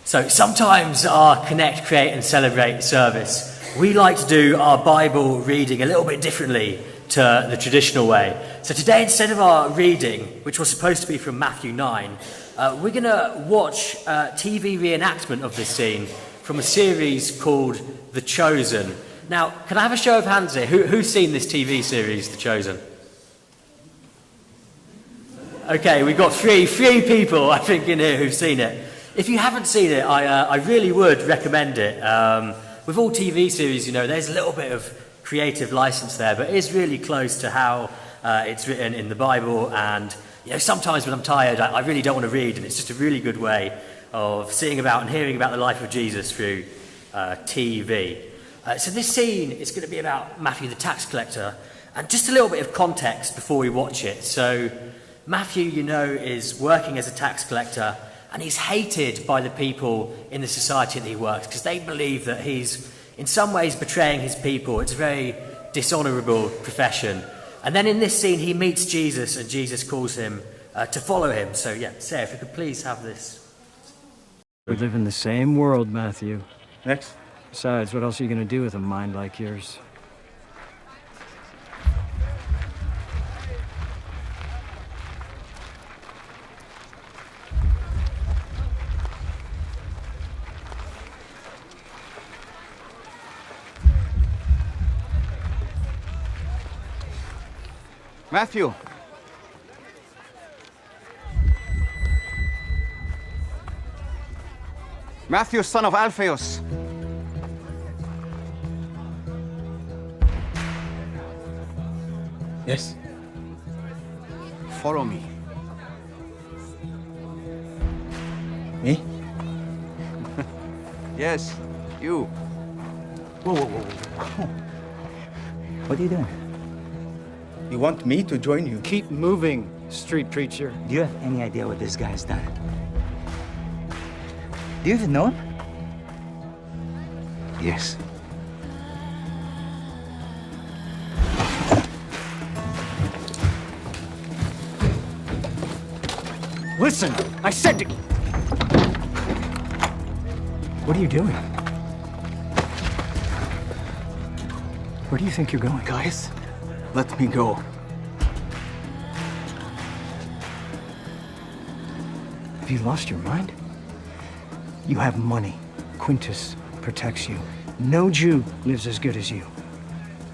So sometimes our Connect, Create and Celebrate service, we like to do our Bible reading a little bit differently to the traditional way. So today, instead of our reading, which was supposed to be from Matthew 9, we're going to watch a TV reenactment of this scene from a series called The Chosen. Now, can I have a show of hands here? Who's seen this TV series, The Chosen? Okay, we've got three people, I think, in here who've seen it. If you haven't seen it, I really would recommend it. With all TV series, you know, there's a little bit of creative license there, but it is really close to how it's written in the Bible. And, you know, sometimes when I'm tired, I really don't want to read, and it's just a really good way of seeing about and hearing about the life of Jesus through TV. So this scene is going to be about Matthew the tax collector, and just a little bit of context before we watch it. So Matthew, you know, is working as a tax collector, and he's hated by the people in the society that he works because they believe that he's in some ways betraying his people. It's a very dishonourable profession. And then in this scene, he meets Jesus, and Jesus calls him to follow him. So yeah, Sarah, if you could please have this. We live in the same world, Matthew. Next. Besides, what else are you going to do with a mind like yours? Matthew. Matthew, son of Alphaeus. Yes. Follow me. Me? Yes, you. Whoa. What are you doing? You want me to join you? Keep moving, street preacher. Do you have any idea what this guy's done? Do you even know him? Yes. Listen, I said to... What are you doing? Where do you think you're going? Guys, let me go. Have you lost your mind? You have money. Quintus protects you. No Jew lives as good as you.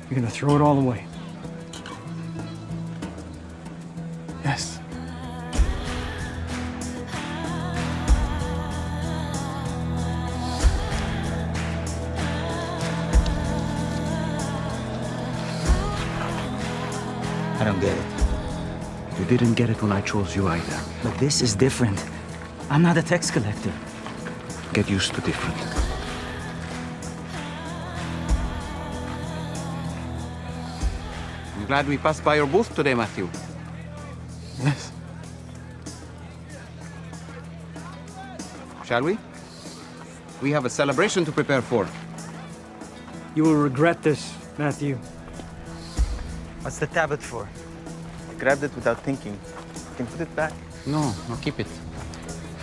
You're gonna throw it all away. Yes. I don't get it. You didn't get it when I chose you either. But this is different. I'm not a tax collector. Get used to different. I'm glad we passed by your booth today, Matthew. Yes. Shall we? We have a celebration to prepare for. You will regret this, Matthew. What's the tablet for? I grabbed it without thinking. You can put it back. No, keep it.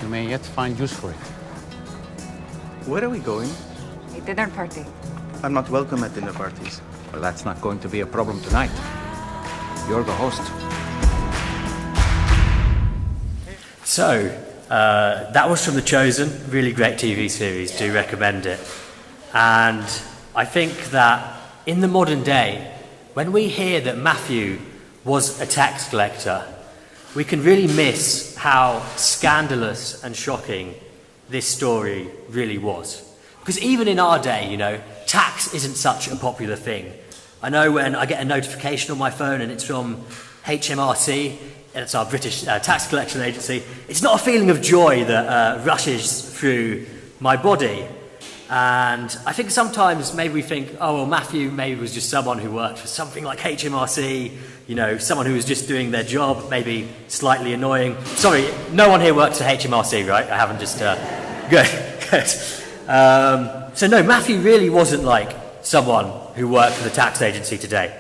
You may yet find use for it. Where are we going? A dinner party. I'm not welcome at dinner parties. Well, that's not going to be a problem tonight. You're the host. So, that was from The Chosen, really great TV series, do recommend it. And I think that in the modern day, when we hear that Matthew was a tax collector, we can really miss how scandalous and shocking this story really was. Because even in our day, you know, tax isn't such a popular thing. I know when I get a notification on my phone and it's from HMRC, it's our British tax collection agency, it's not a feeling of joy that rushes through my body. And I think sometimes maybe we think, oh, well, Matthew maybe was just someone who worked for something like HMRC, you know, someone who was just doing their job, maybe slightly annoying. Sorry, no one here works for HMRC, right? I haven't just... Good. So no, Matthew really wasn't like someone who worked for the tax agency today.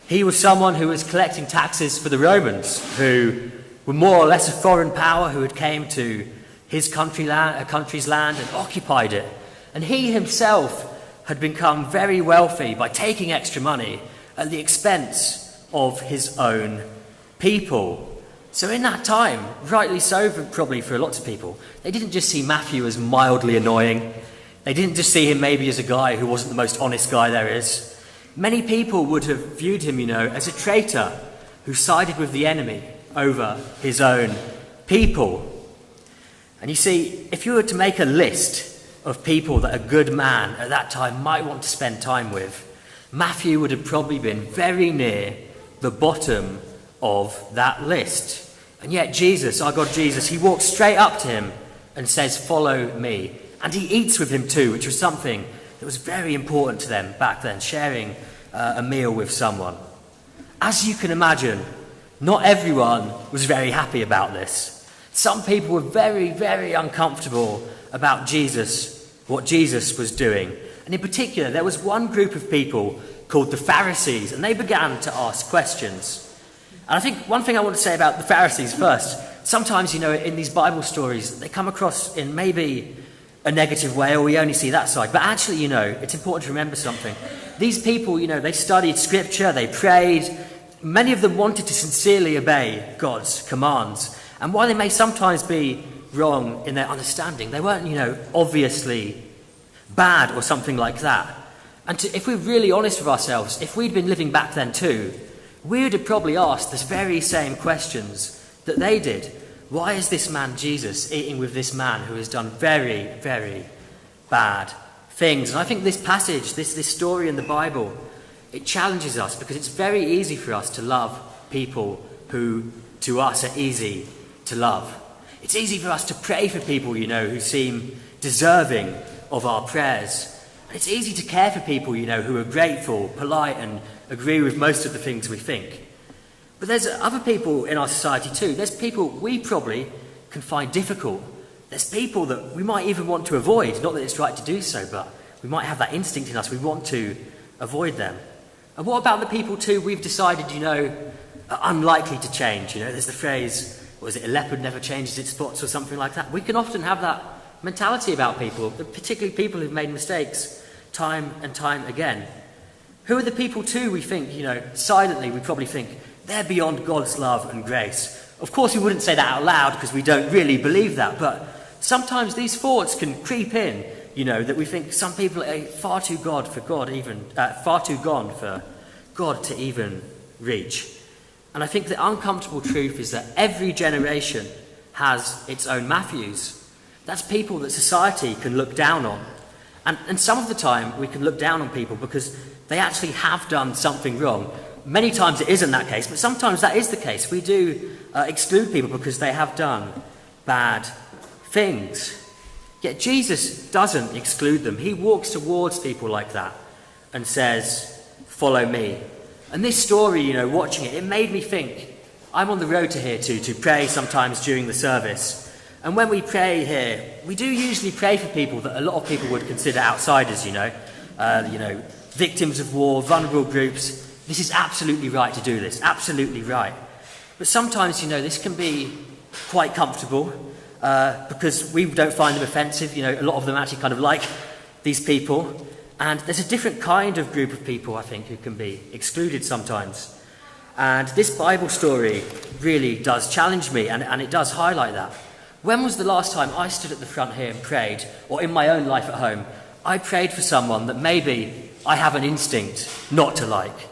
He was someone who was collecting taxes for the Romans, who were more or less a foreign power, who had came to, his country's land and occupied it. And he himself had become very wealthy by taking extra money at the expense of his own people. So in that time, rightly so probably for lots of people, they didn't just see Matthew as mildly annoying. They didn't just see him maybe as a guy who wasn't the most honest guy there is. Many people would have viewed him, as a traitor who sided with the enemy over his own people. And you see, if you were to make a list of people that a good man at that time might want to spend time with, Matthew would have probably been very near the bottom of that list. And yet Jesus, our God Jesus, he walks straight up to him and says, "Follow me." And he eats with him too, which was something that was very important to them back then, sharing a meal with someone. As you can imagine, not everyone was very happy about this. Some people were very, very uncomfortable about Jesus, what Jesus was doing. And in particular, there was one group of people called the Pharisees, and they began to ask questions. And I think one thing I want to say about the Pharisees first, sometimes, in these Bible stories, they come across in maybe a negative way, or we only see that side. But actually, it's important to remember something. These people, they studied scripture, they prayed. Many of them wanted to sincerely obey God's commands. And while they may sometimes be wrong in their understanding, they weren't, obviously bad or something like that. And if we're really honest with ourselves, if we'd been living back then too, we would have probably asked the very same questions that they did. Why is this man Jesus eating with this man who has done very, very bad things? And I think this passage, this story in the Bible, it challenges us because it's very easy for us to love people who, to us, are easy to love. It's easy for us to pray for people, who seem deserving of our prayers. And it's easy to care for people, who are grateful, polite, and agree with most of the things we think. But there's other people in our society too. There's people we probably can find difficult. There's people that we might even want to avoid. Not that it's right to do so, but we might have that instinct in us. We want to avoid them. And what about the people too we've decided, are unlikely to change? There's the phrase, was it a leopard never changes its spots or something like that? We can often have that mentality about people, particularly people who've made mistakes time and time again. Who are the people too we think, silently we probably think, they're beyond God's love and grace? Of course, we wouldn't say that out loud because we don't really believe that, but sometimes these thoughts can creep in, that we think some people are far too gone for God to even reach. And I think the uncomfortable truth is that every generation has its own Matthews. That's people that society can look down on. And some of the time we can look down on people because they actually have done something wrong. Many times it isn't that case, but sometimes that is the case. We do exclude people because they have done bad things. Yet Jesus doesn't exclude them. He walks towards people like that and says, "Follow me." And this story, watching it made me think, I'm on the road to here to pray sometimes during the service. And when we pray here, we do usually pray for people that a lot of people would consider outsiders, victims of war, vulnerable groups. This is absolutely right to do this, absolutely right. But sometimes, this can be quite comfortable because we don't find them offensive. A lot of them actually kind of like these people. And there's a different kind of group of people, I think, who can be excluded sometimes. And this Bible story really does challenge me, and it does highlight that. When was the last time I stood at the front here and prayed, or in my own life at home, I prayed for someone that maybe I have an instinct not to like?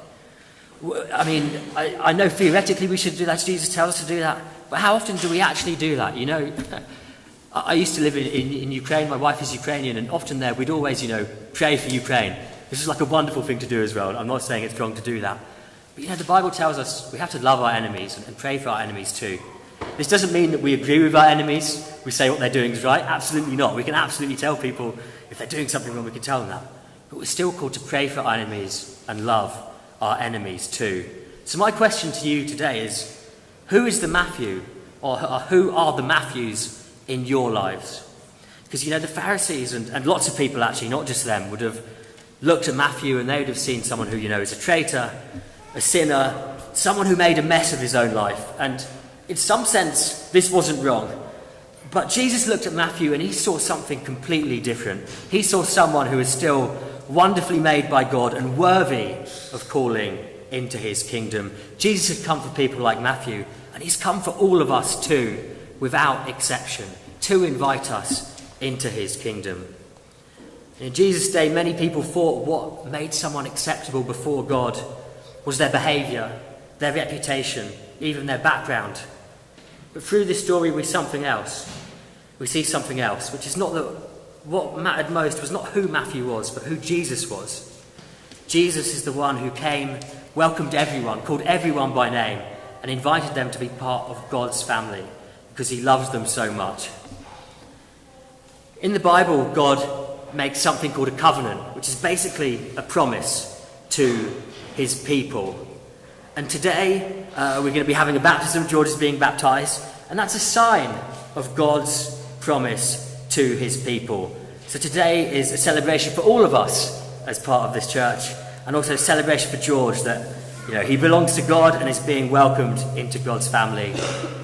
I mean, I know theoretically we should do that, Jesus tells us to do that, but how often do we actually do that? I used to live in Ukraine, my wife is Ukrainian, and often there we'd always, pray for Ukraine. This is like a wonderful thing to do as well. I'm not saying it's wrong to do that. But the Bible tells us we have to love our enemies and pray for our enemies too. This doesn't mean that we agree with our enemies, we say what they're doing is right, absolutely not. We can absolutely tell people if they're doing something wrong, we can tell them that. But we're still called to pray for our enemies and love our enemies too. So my question to you today is, who is the Matthew, or who are the Matthews in your lives? Because, the Pharisees and lots of people actually, not just them, would have looked at Matthew and they would have seen someone who, is a traitor, a sinner, someone who made a mess of his own life. And in some sense, this wasn't wrong. But Jesus looked at Matthew and he saw something completely different. He saw someone who is still wonderfully made by God and worthy of calling into his kingdom. Jesus had come for people like Matthew, and he's come for all of us too, without exception, to invite us into his kingdom. In Jesus' day, many people thought what made someone acceptable before God was their behaviour, their reputation, even their background. But through this story we see something else. We see something else, which is not that what mattered most was not who Matthew was, but who Jesus was. Jesus is the one who came, welcomed everyone, called everyone by name, and invited them to be part of God's family because he loves them so much. In the Bible, God makes something called a covenant, which is basically a promise to his people. And today, we're going to be having a baptism. George is being baptized, and that's a sign of God's promise to his people. So today is a celebration for all of us as part of this church, and also a celebration for George that, you know, he belongs to God and is being welcomed into God's family,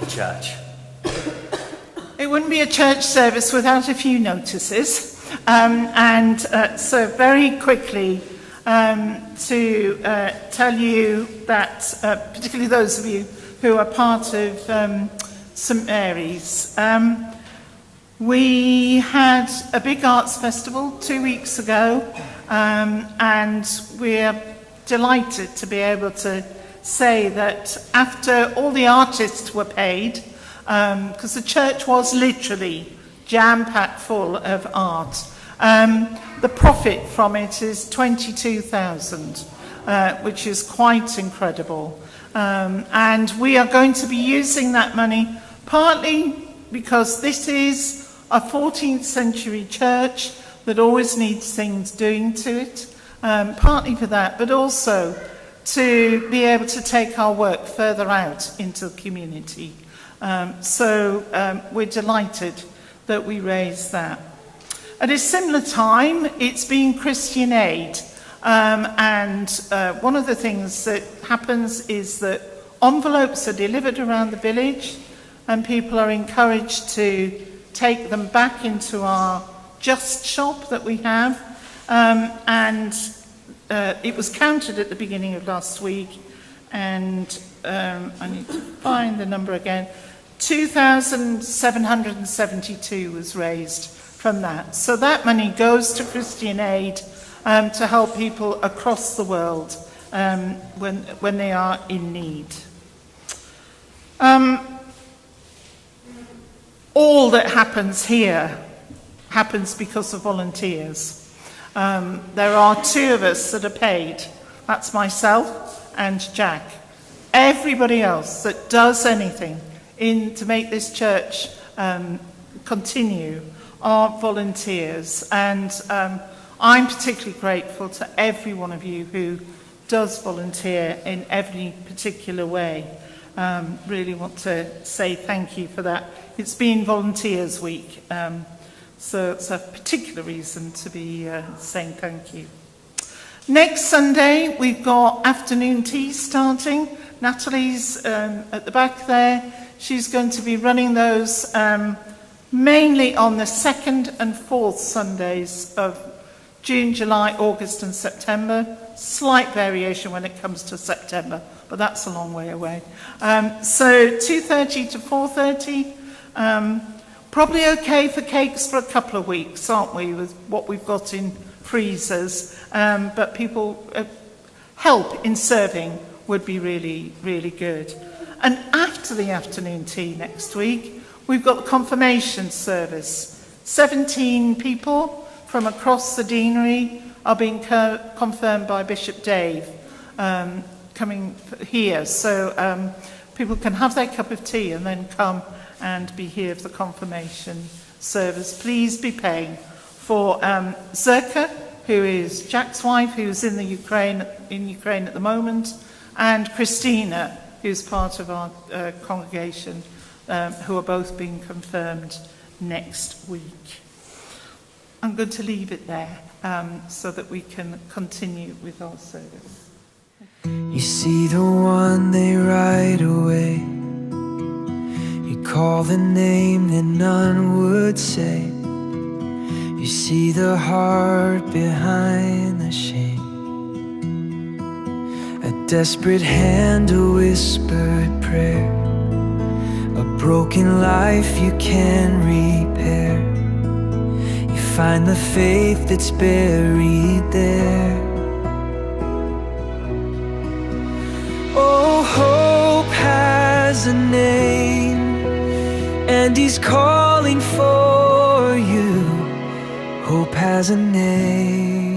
the church. It wouldn't be a church service without a few notices. So very quickly to tell you that, particularly those of you who are part of St Mary's, we had a big arts festival 2 weeks ago, and we're delighted to be able to say that after all the artists were paid, because the church was literally jam-packed full of art, the profit from it is 22,000, which is quite incredible. And we are going to be using that money partly because this is a 14th century church that always needs things doing to it, partly for that, but also to be able to take our work further out into the community. So we're delighted that we raised that. At a similar time, it's been Christian Aid. And one of the things that happens is that envelopes are delivered around the village and people are encouraged to take them back into our Just shop that we have. It was counted at the beginning of last week, and I need to find the number again. 2,772 was raised from that. So that money goes to Christian Aid to help people across the world when they are in need. All that happens here happens because of volunteers. There are two of us that are paid. That's myself and Jack. Everybody else that does anything to make this church continue are volunteers. And I'm particularly grateful to every one of you who does volunteer in every particular way. Really want to say thank you for that. It's been Volunteers Week, so it's a particular reason to be saying thank you. Next Sunday, we've got afternoon tea starting. Natalie's at the back there. She's going to be running those mainly on the 2nd and 4th Sundays of June, July, August and September. Slight variation when it comes to September, but that's a long way away. So 2:30 to 4:30. Probably okay for cakes for a couple of weeks, aren't we, with what we've got in freezers. But people help in serving would be really, really good. And after the afternoon tea next week, we've got the confirmation service. 17 people from across the deanery are being confirmed by Bishop Dave coming here. So people can have their cup of tea and then come and be here for the confirmation service. Please be paying for Zerka, who is Jack's wife, who's in Ukraine at the moment, and Christina, who's part of our congregation, who are both being confirmed next week. I'm going to leave it there so that we can continue with our service. You see the one they ride away. He call the name that none would say. You see the heart behind the shame. A desperate hand, a whispered prayer, a broken life you can repair. You find the faith that's buried there. Oh, hope has a name, and he's calling for you. Hope has a name.